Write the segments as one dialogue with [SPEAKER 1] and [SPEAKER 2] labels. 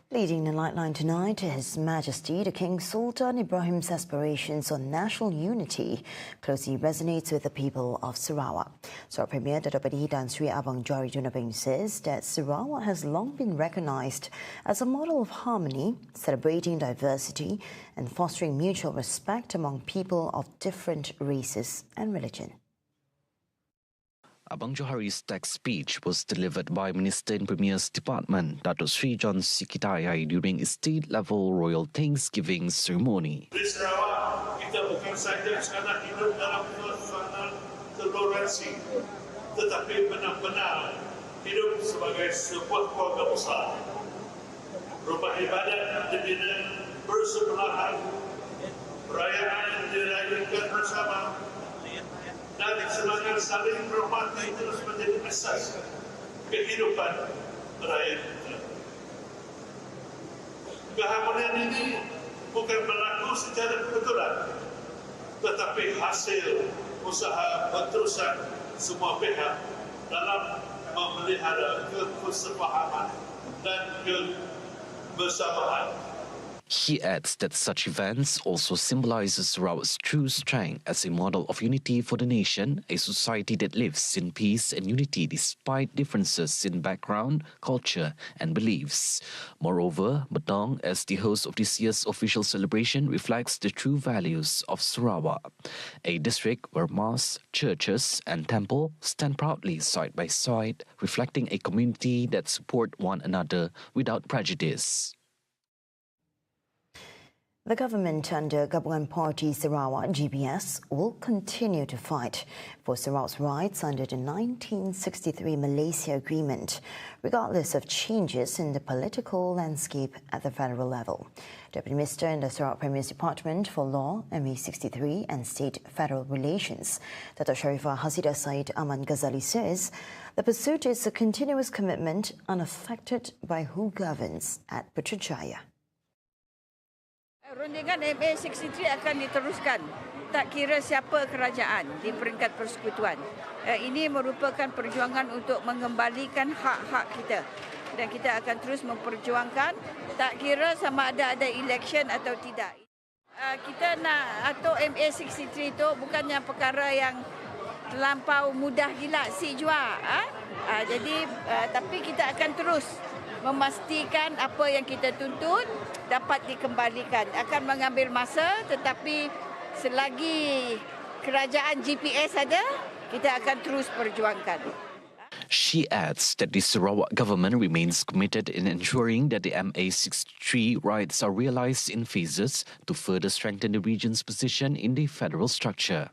[SPEAKER 1] Leading the Nightline tonight, His Majesty the King Sultan Ibrahim's aspirations on national unity closely resonates with the people of Sarawak. Sarawak Premier Dato' Padi Tan Sri Abang Johari Junabing says that Sarawak has long been recognised as a model of harmony, celebrating diversity and fostering mutual respect among people of different races and religion.
[SPEAKER 2] Abang Johari's text speech was delivered by Minister in Premier's Department, Dato' Sri John Sikitayai, during a state-level royal Thanksgiving ceremony.
[SPEAKER 3] Di Sarawak, kita bukan saja sekadar hidup dalam suasana toleransi, tetapi benar-benar hidup sebagai sebuah keluarga besar. Rumah ibadat dibina bersebelahan, perayaan dirayakan bersama, dan semangat saling menghormati terus menjadi asas kehidupan rakyat kita. Keharmonian ini bukan berlaku secara kebetulan, tetapi hasil usaha berterusan semua pihak dalam memelihara kesepahaman dan kebersamaan.
[SPEAKER 2] He adds that such events also symbolizes Sarawak's true strength as a model of unity for the nation, a society that lives in peace and unity despite differences in background, culture and beliefs. Moreover, Batong, as the host of this year's official celebration, reflects the true values of Sarawak, a district where mosques, churches and temple stand proudly side by side, reflecting a community that support one another without prejudice.
[SPEAKER 1] The government under Gabungan Party Sarawak (GBS) will continue to fight for Sarawak's rights under the 1963 Malaysia Agreement, regardless of changes in the political landscape at the federal level. Deputy Minister in the Sarawak Premier's Department for Law, MA63 and State Federal Relations, Dato' Sharifah Hasidah Said Aman Ghazali says the pursuit is a continuous commitment unaffected by who governs at Putrajaya.
[SPEAKER 4] Rundingan MA63 akan diteruskan, tak kira siapa kerajaan di peringkat persekutuan. Ini merupakan perjuangan untuk mengembalikan hak-hak kita. Dan kita akan terus memperjuangkan, tak kira sama ada election atau tidak. Kita nak atur MA63 itu bukannya perkara yang terlampau mudah dilaksi juga. Tapi kita akan terus memastikan apa yang kita tuntut dapat dikembalikan. Akan mengambil masa, tetapi selagi kerajaan GPS ada, kita akan terus perjuangkan.
[SPEAKER 2] She adds that the Sarawak government remains committed in ensuring that the MA63 rights are realized in phases to further strengthen the region's position in the federal structure.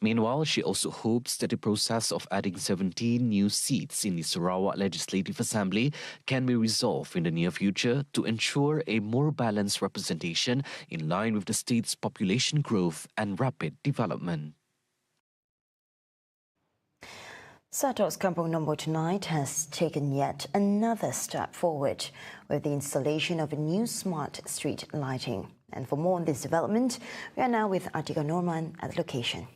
[SPEAKER 2] Meanwhile, she also hopes that the process of adding 17 new seats in the Sarawak Legislative Assembly can be resolved in the near future to ensure a more balanced representation in line with the state's population growth and rapid development.
[SPEAKER 1] SATO's Kampung Nombor tonight has taken yet another step forward with the installation of a new smart street lighting. And for more on this development, we are now with Atika Norman at the location.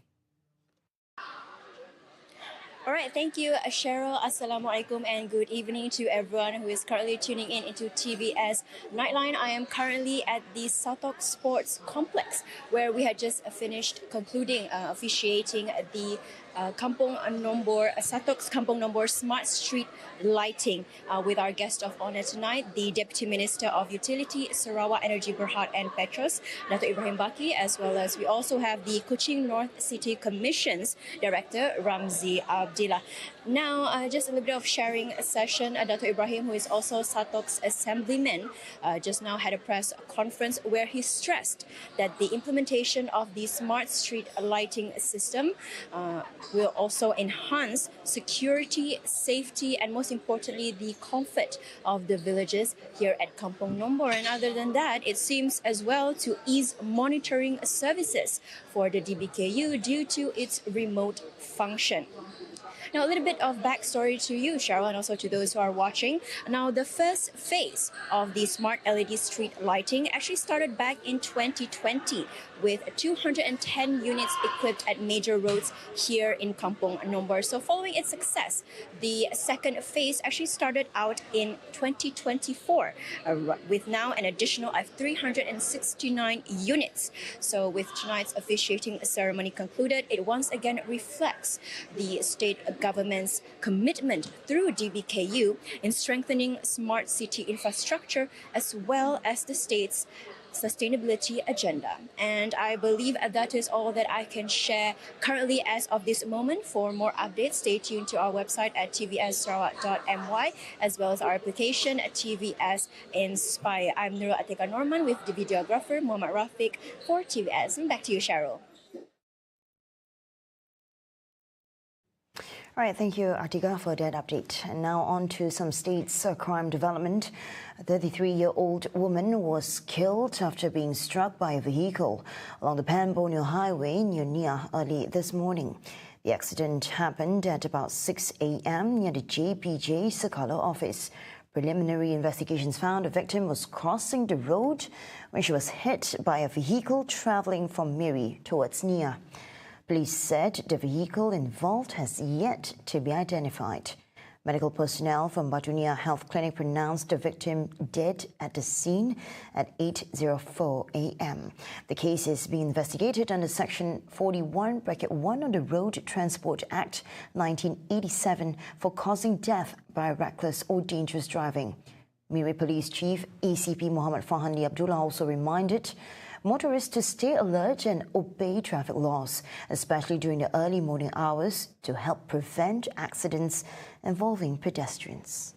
[SPEAKER 5] All right, thank you, Cheryl. Assalamualaikum and good evening to everyone who is currently tuning in into TVS Nightline. I am currently at the SATOC Sports Complex, where we had just finished officiating the SATOC's Kampung Nombor Smart Street Lighting with our guest of honor tonight, the Deputy Minister of Utility, Sarawak Energy Berhad and Petros, Dato' Ibrahim Baki, as well as we also have the Kuching North City Commission's Director, Ramzi Abdillah. Now, just a little bit of sharing session. Dato' Ibrahim, who is also SATOC's Assemblyman, just now had a press conference where he stressed that the implementation of the smart street lighting system will also enhance security, safety, and most importantly, the comfort of the villagers here at Kampung Nombor. And other than that, it seems as well to ease monitoring services for the DBKU due to its remote function. Now, a little bit of backstory to you, Cheryl, and also to those who are watching. Now, the first phase of the smart LED street lighting actually started back in 2020 with 210 units equipped at major roads here in Kampung Nombor. So following its success, the second phase actually started out in 2024 with now an additional of 369 units. So with tonight's officiating ceremony concluded, it once again reflects the state government's commitment through DBKU in strengthening smart city infrastructure as well as the state's sustainability agenda. And I believe that is all that I can share currently as of this moment. For more updates, stay tuned to our website at tvssarawak.my as well as our application at TVS Inspire. I'm Nurul Atika Norman with the videographer Muhammad Rafiq for TVS. And back to you, Cheryl.
[SPEAKER 1] All right, thank you, Atika, for that update. And now on to some states' crime development. A 33-year-old woman was killed after being struck by a vehicle along the Pan-Borneo Highway near Nia early this morning. The accident happened at about 6 a.m. near the JPJ Sekala office. Preliminary investigations found the victim was crossing the road when she was hit by a vehicle travelling from Miri towards Nia. Police said the vehicle involved has yet to be identified. Medical personnel from Batu Nia Health Clinic pronounced the victim dead at the scene at 8:04 a.m. The case is being investigated under Section 41(1) of the Road Transport Act 1987 for causing death by reckless or dangerous driving. Miri Police Chief ACP Muhammad Fahandi Abdullah also reminded motorists to stay alert and obey traffic laws, especially during the early morning hours, to help prevent accidents involving pedestrians.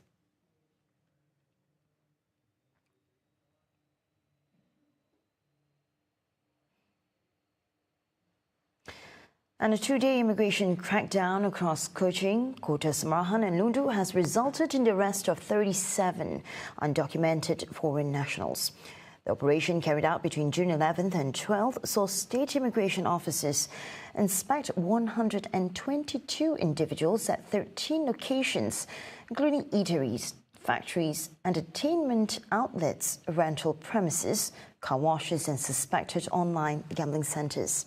[SPEAKER 1] And a two-day immigration crackdown across Kuching, Kota Samarahan and Lundu has resulted in the arrest of 37 undocumented foreign nationals. The operation carried out between June 11th and 12th saw state immigration officers inspect 122 individuals at 13 locations, including eateries, factories, entertainment outlets, rental premises, car washes and suspected online gambling centres.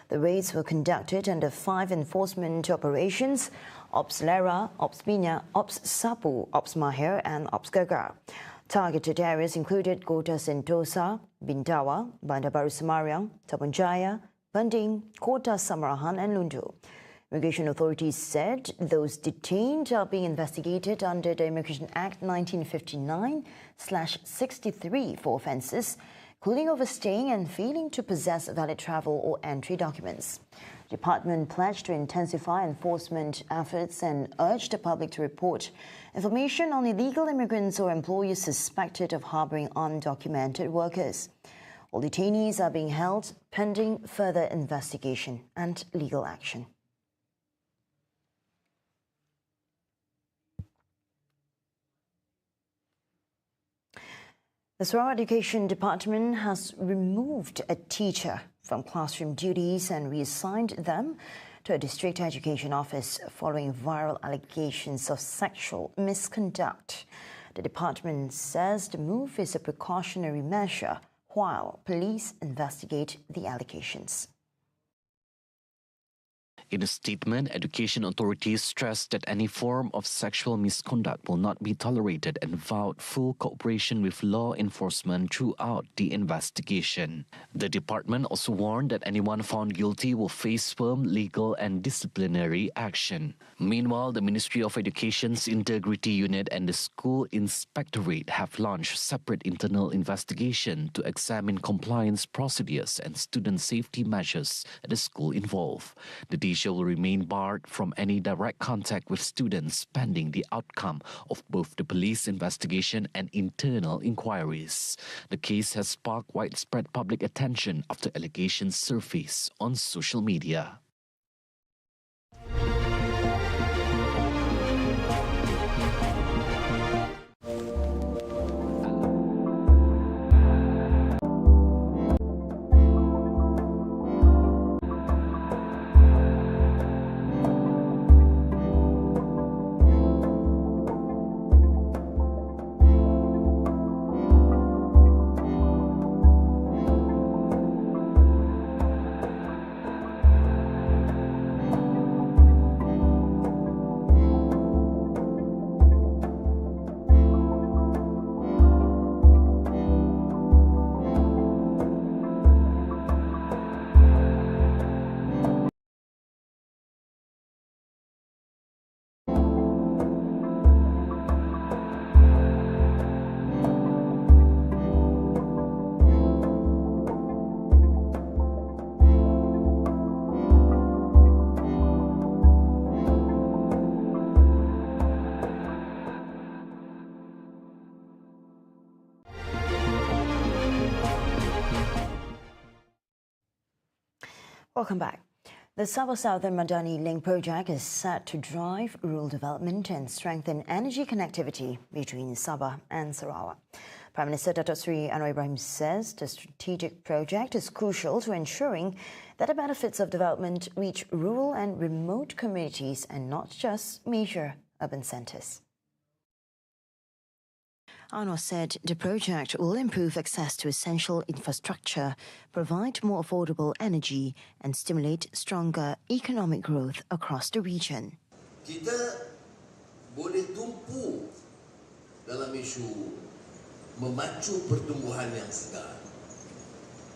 [SPEAKER 1] The raids were conducted under 5 enforcement operations: Ops Lera, Ops Bina, Ops Sapu, Ops Mahir and Ops Gagar. Targeted areas included Kota Sentosa, Bintawa, Bandar Baru Semarang, Tapanjaya, Banding, Kota Samarahan and Lundu. Immigration authorities said those detained are being investigated under the Immigration Act 1959/63 for offences, including overstaying and failing to possess valid travel or entry documents. The department pledged to intensify enforcement efforts and urged the public to report information on illegal immigrants or employers suspected of harbouring undocumented workers. All detainees are being held pending further investigation and legal action. The Sarawak Education Department has removed a teacher from classroom duties and reassigned them to a district education office following viral allegations of sexual misconduct. The department says the move is a precautionary measure while police investigate the allegations.
[SPEAKER 2] In a statement, education authorities stressed that any form of sexual misconduct will not be tolerated and vowed full cooperation with law enforcement throughout the investigation. The department also warned that anyone found guilty will face firm legal and disciplinary action. Meanwhile, the Ministry of Education's Integrity Unit and the School Inspectorate have launched separate internal investigation to examine compliance procedures and student safety measures at the school involved. The teacher will remain barred from any direct contact with students pending the outcome of both the police investigation and internal inquiries. The case has sparked widespread public attention after allegations surfaced on social media.
[SPEAKER 1] Welcome back. The Sabah Southern Madani Link project is set to drive rural development and strengthen energy connectivity between Sabah and Sarawak. Prime Minister Datuk Seri Anwar Ibrahim says the strategic project is crucial to ensuring that the benefits of development reach rural and remote communities and not just major urban centres. Anwar said the project will improve access to essential infrastructure, provide more affordable energy and stimulate stronger economic growth across the region.
[SPEAKER 6] Kita boleh tumpu dalam isu memacu pertumbuhan yang segar.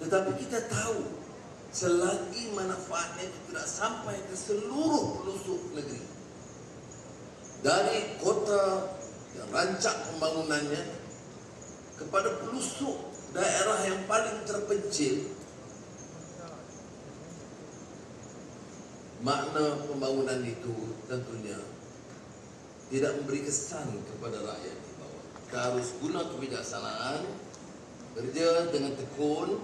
[SPEAKER 6] Tetapi kita tahu selagi manfaatnya itu tidak sampai ke seluruh pelosok negeri, dari kota yang rancak pembangunannya kepada pelosok daerah yang paling terpencil, makna pembangunan itu tentunya tidak memberi kesan kepada rakyat di bawah. Kita harus guna kebijaksanaan, kerja dengan tekun.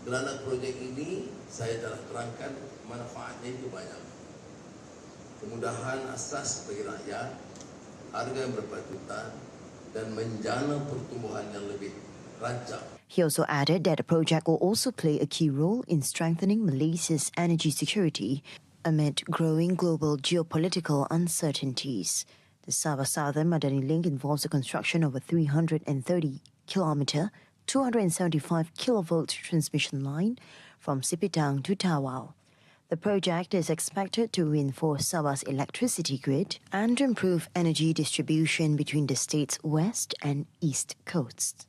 [SPEAKER 6] Kerana projek ini saya telah terangkan manfaatnya itu banyak. Kemudahan asas bagi rakyat, harga yang berpatutan dan menjana pertumbuhan yang lebih rancak.
[SPEAKER 1] He also added that the project will also play a key role in strengthening Malaysia's energy security amid growing global geopolitical uncertainties. The Sabah Southern Madani Link involves the construction of a 330-kilometre, 275 kilovolt transmission line from Sipitang to Tawau. The project is expected to reinforce Sabah's electricity grid and improve energy distribution between the state's west and east coasts.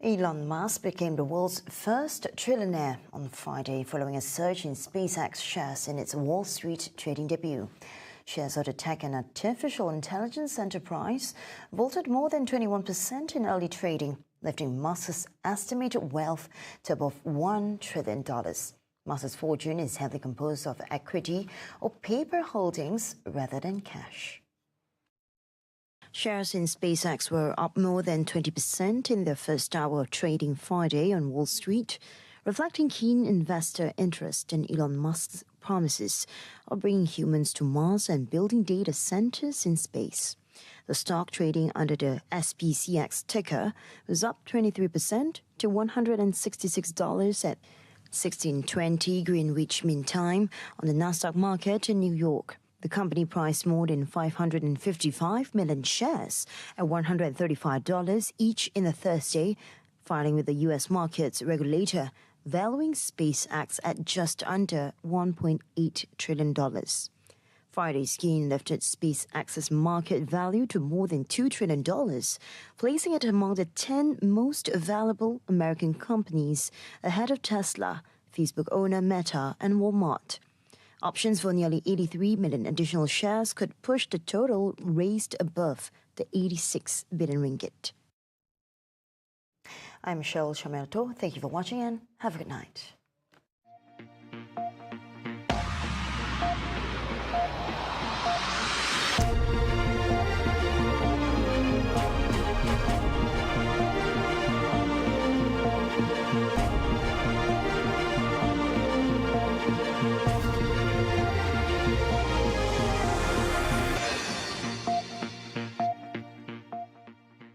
[SPEAKER 1] Elon Musk became the world's first trillionaire on Friday following a surge in SpaceX shares in its Wall Street trading debut. Shares of the tech and artificial intelligence enterprise vaulted more than 21% in early trading, lifting Musk's estimated wealth to above $1 trillion. Musk's fortune is heavily composed of equity or paper holdings rather than cash. Shares in SpaceX were up more than 20% in their first hour of trading Friday on Wall Street, reflecting keen investor interest in Elon Musk's promises of bringing humans to Mars and building data centers in space. The stock trading under the SPCX ticker was up 23% to $166 at 16:20 Greenwich Mean Time on the Nasdaq market in New York. The company priced more than 555 million shares at $135 each in the Thursday, filing with the U.S. markets regulator, valuing SpaceX at just under $1.8 trillion. Friday's gain lifted SpaceX's market value to more than $2 trillion, placing it among the 10 most valuable American companies ahead of Tesla, Facebook owner Meta, and Walmart. Options for nearly 83 million additional shares could push the total raised above the 86 billion ringgit. I'm Michelle Chamelto. Thank you for watching and have a good night.